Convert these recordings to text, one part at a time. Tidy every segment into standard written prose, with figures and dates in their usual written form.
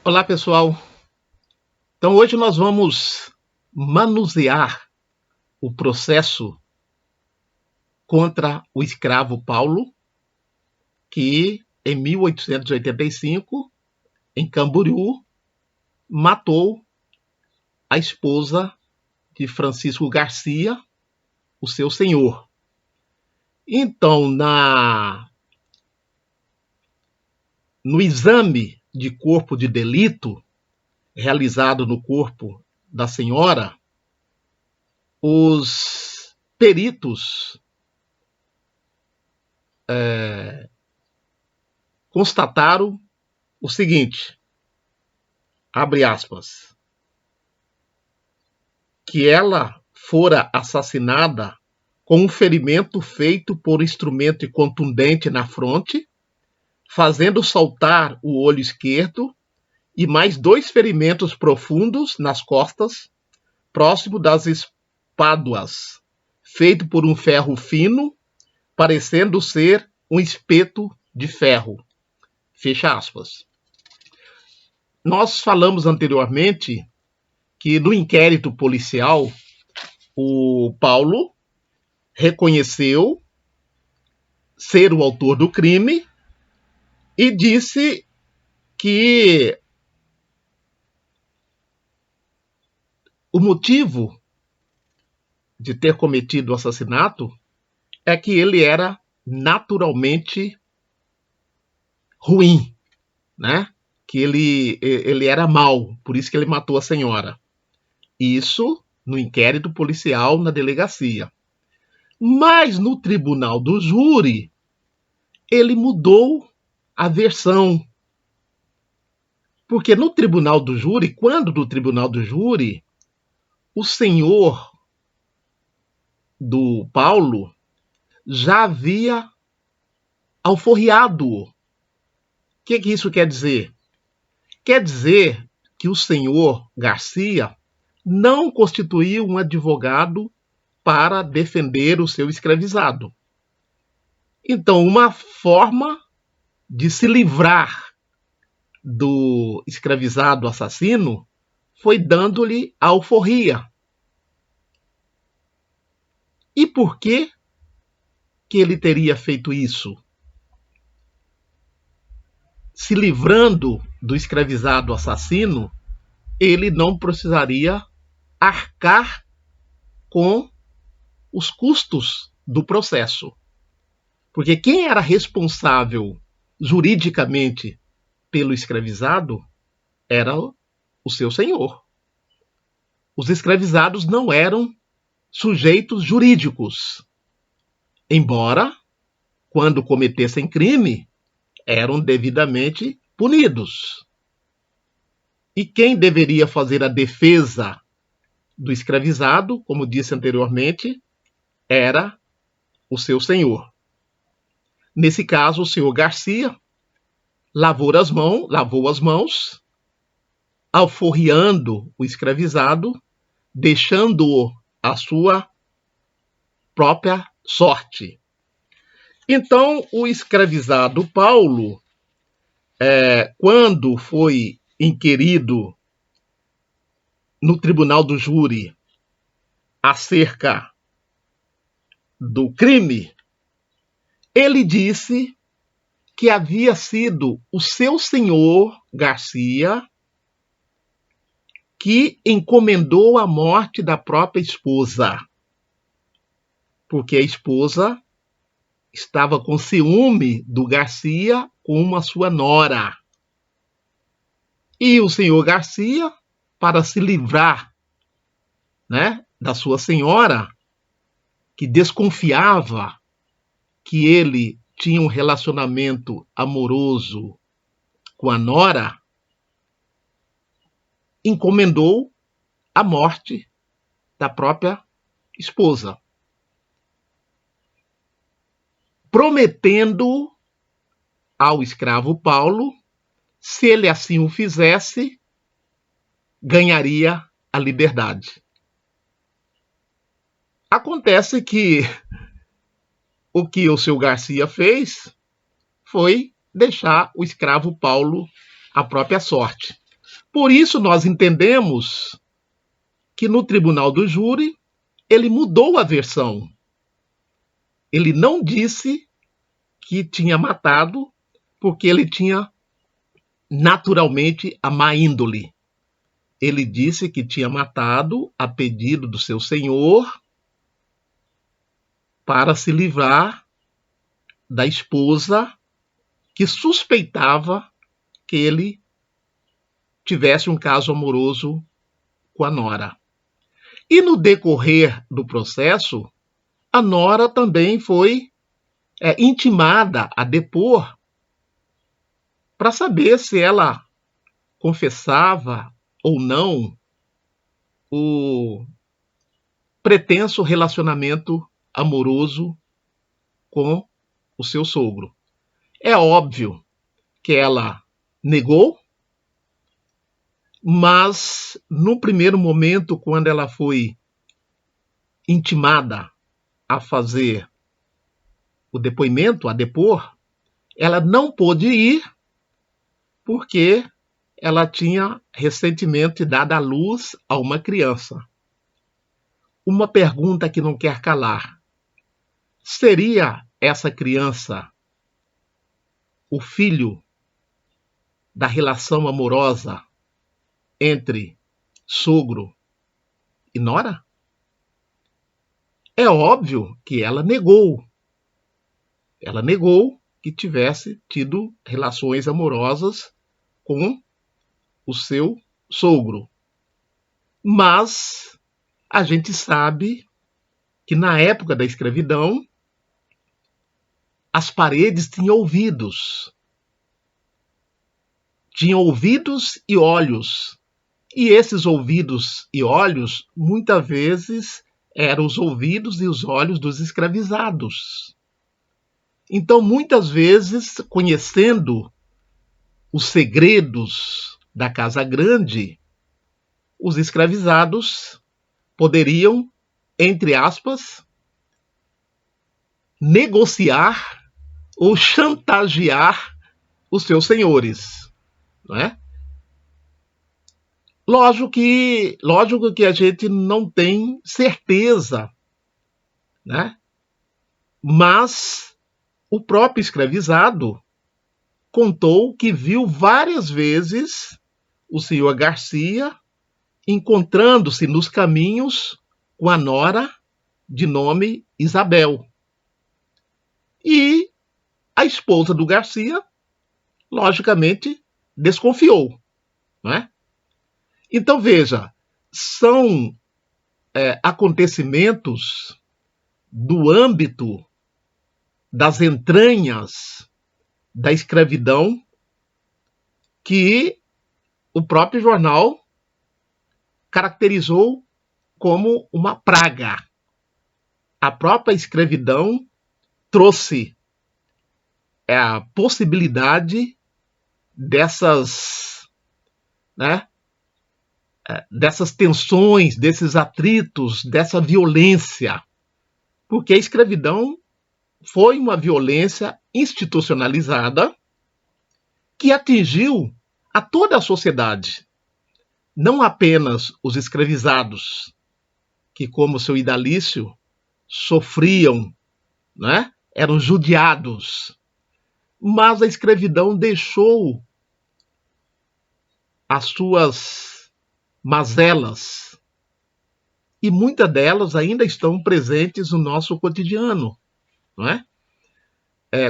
Olá, pessoal. Então, hoje nós vamos manusear o processo contra o escravo Paulo, que em 1885, em Camboriú, matou a esposa de Francisco Garcia, o seu senhor. Então, no exame de corpo de delito realizado no corpo da senhora, os peritos constataram o seguinte, abre aspas, que ela fora assassinada com um ferimento feito por instrumento contundente na fronte, fazendo saltar o olho esquerdo, e mais 2 ferimentos profundos nas costas, próximo das espáduas, feito por um ferro fino, parecendo ser um espeto de ferro. Fecha aspas. Nós falamos anteriormente que no inquérito policial, o Paulo reconheceu ser o autor do crime e disse que o motivo de ter cometido o assassinato é que ele era naturalmente ruim, né? Que ele era mau, por isso que ele matou a senhora. Isso no inquérito policial na delegacia. Mas no tribunal do júri, ele mudou a versão. Porque no tribunal do júri, quando do tribunal do júri, o senhor do Paulo já havia alforriado-o. O que isso quer dizer? Quer dizer que o senhor Garcia não constituiu um advogado para defender o seu escravizado. Então, uma forma de se livrar do escravizado assassino foi dando-lhe a alforria. E por que ele teria feito isso? Se livrando do escravizado assassino, ele não precisaria arcar com os custos do processo. Porque quem era responsável juridicamente pelo escravizado era o seu senhor. Os escravizados não eram sujeitos jurídicos, embora, quando cometessem crime, eram devidamente punidos. E quem deveria fazer a defesa do escravizado, como disse anteriormente, era o seu senhor. Nesse caso, o senhor Garcia lavou as mãos, alforriando o escravizado, deixando-o à sua própria sorte. Então, o escravizado Paulo, quando foi inquirido no tribunal do júri acerca do crime, ele disse que havia sido o seu senhor Garcia que encomendou a morte da própria esposa, porque a esposa estava com ciúme do Garcia com uma sua nora. E o senhor Garcia, para se livrar, né, da sua senhora, que desconfiava que ele tinha um relacionamento amoroso com a nora, encomendou a morte da própria esposa, prometendo ao escravo Paulo, se ele assim o fizesse, ganharia a liberdade. Acontece que o que o seu Garcia fez foi deixar o escravo Paulo à própria sorte. Por isso nós entendemos que no tribunal do júri ele mudou a versão. Ele não disse que tinha matado porque ele tinha naturalmente a má índole. Ele disse que tinha matado a pedido do seu senhor para se livrar da esposa que suspeitava que ele tivesse um caso amoroso com a nora. E no decorrer do processo, a nora também foi intimada a depor para saber se ela confessava ou não o pretenso relacionamento amoroso com o seu sogro. É óbvio que ela negou, mas no primeiro momento, quando ela foi intimada a fazer o depoimento, a depor, ela não pôde ir porque ela tinha recentemente dado à luz a uma criança. Uma pergunta que não quer calar: seria essa criança o filho da relação amorosa entre sogro e nora? É óbvio que ela negou. Ela negou que tivesse tido relações amorosas com o seu sogro. Mas a gente sabe que na época da escravidão as paredes tinham ouvidos. Tinham ouvidos e olhos. E esses ouvidos e olhos, muitas vezes, eram os ouvidos e os olhos dos escravizados. Então, muitas vezes, conhecendo os segredos da Casa Grande, os escravizados poderiam, entre aspas, negociar ou chantagear os seus senhores, não é? Lógico que a gente não tem certeza, né? Mas o próprio escravizado contou que viu várias vezes o senhor Garcia encontrando-se nos caminhos com a nora de nome Isabel. E a esposa do Garcia, logicamente, desconfiou, não é? Então, veja, são acontecimentos do âmbito das entranhas da escravidão que o próprio jornal caracterizou como uma praga. A própria escravidão trouxe a possibilidade dessas tensões, desses atritos, dessa violência, porque a escravidão foi uma violência institucionalizada que atingiu a toda a sociedade, não apenas os escravizados, que, como seu Idalício, sofriam, né? Eram judiados, mas a escravidão deixou as suas mazelas, e muitas delas ainda estão presentes no nosso cotidiano, não é?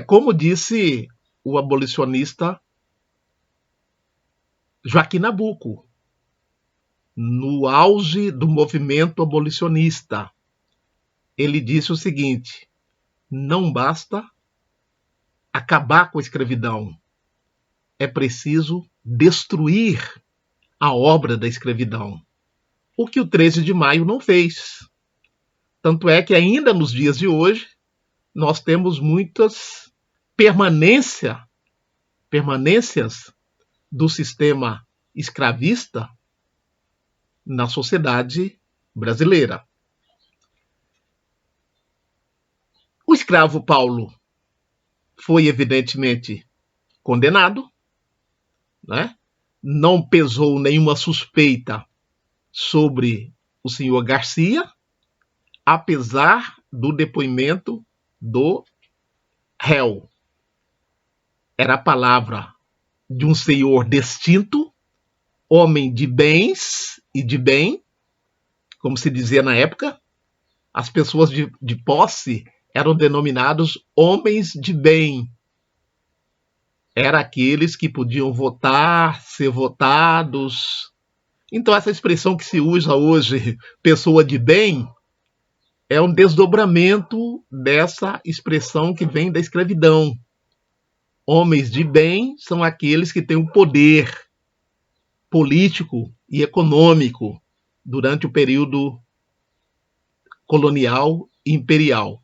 Como disse o abolicionista Joaquim Nabuco, no auge do movimento abolicionista, ele disse o seguinte: não basta acabar com a escravidão, é preciso destruir a obra da escravidão. O que o 13 de maio não fez. Tanto é que ainda nos dias de hoje nós temos muitas permanências do sistema escravista na sociedade brasileira. O escravo Paulo foi evidentemente condenado, né? não pesou nenhuma suspeita sobre o senhor Garcia, apesar do depoimento do réu. Era a palavra de um senhor distinto, homem de bens e de bem, como se dizia na época. As pessoas de posse eram denominados homens de bem. Eram aqueles que podiam votar, ser votados. Então, essa expressão que se usa hoje, pessoa de bem, é um desdobramento dessa expressão que vem da escravidão. Homens de bem são aqueles que têm o poder político e econômico durante o período colonial e imperial.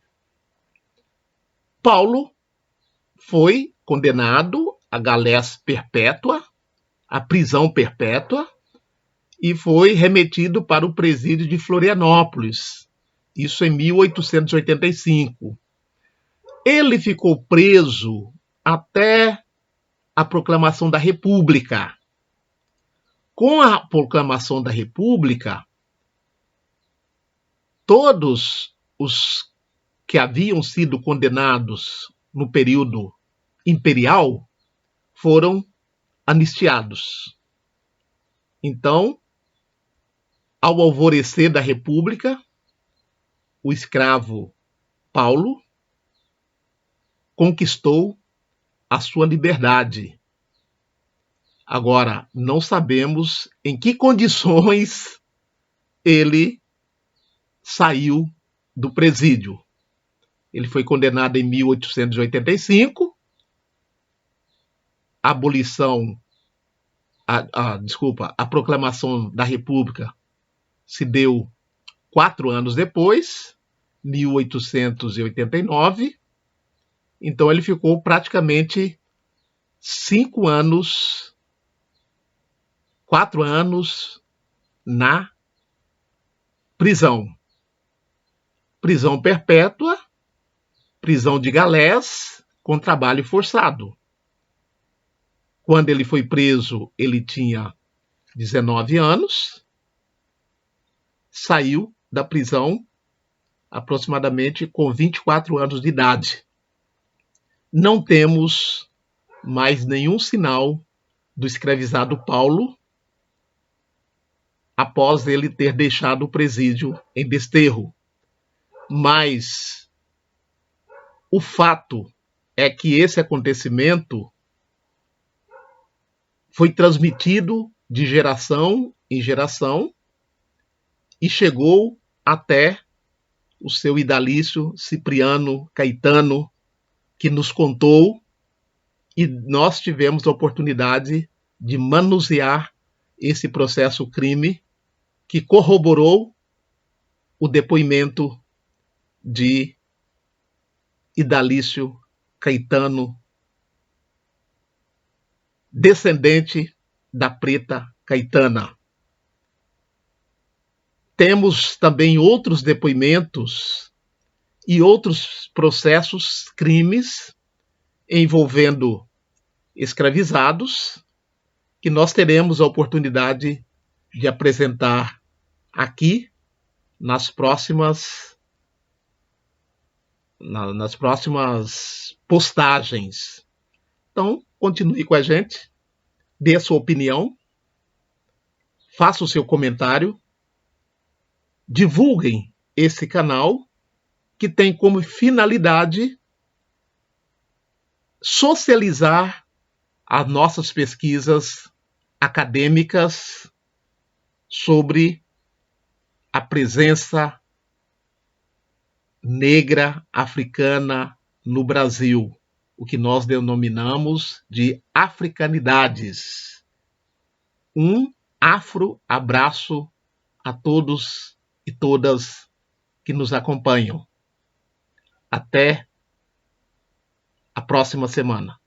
Paulo foi condenado à galés perpétua, à prisão perpétua, e foi remetido para o presídio de Florianópolis, isso em 1885. Ele ficou preso até a proclamação da República. Com a proclamação da República, todos os que haviam sido condenados no período imperial foram anistiados. Então, ao alvorecer da República, o escravo Paulo conquistou a sua liberdade. Agora, não sabemos em que condições ele saiu do presídio. Ele foi condenado em 1885. A abolição, a proclamação da República se deu 4 anos depois, 1889. Então ele ficou praticamente 4 anos na prisão. Prisão perpétua, prisão de galés com trabalho forçado. Quando ele foi preso, ele tinha 19 anos, saiu da prisão aproximadamente com 24 anos de idade. Não temos mais nenhum sinal do escravizado Paulo após ele ter deixado o presídio em Desterro. Mas o fato é que esse acontecimento foi transmitido de geração em geração e chegou até o seu idalício Cipriano Caetano, que nos contou, e nós tivemos a oportunidade de manusear esse processo crime que corroborou o depoimento de Idalício Caetano, descendente da Preta Caetana. Temos também outros depoimentos e outros processos, crimes envolvendo escravizados, que nós teremos a oportunidade de apresentar aqui nas próximas postagens. Então, continue com a gente, dê a sua opinião, faça o seu comentário, divulguem esse canal que tem como finalidade socializar as nossas pesquisas acadêmicas sobre a presença negra africana no Brasil, o que nós denominamos de africanidades. Um afro-abraço a todos e todas que nos acompanham. Até a próxima semana.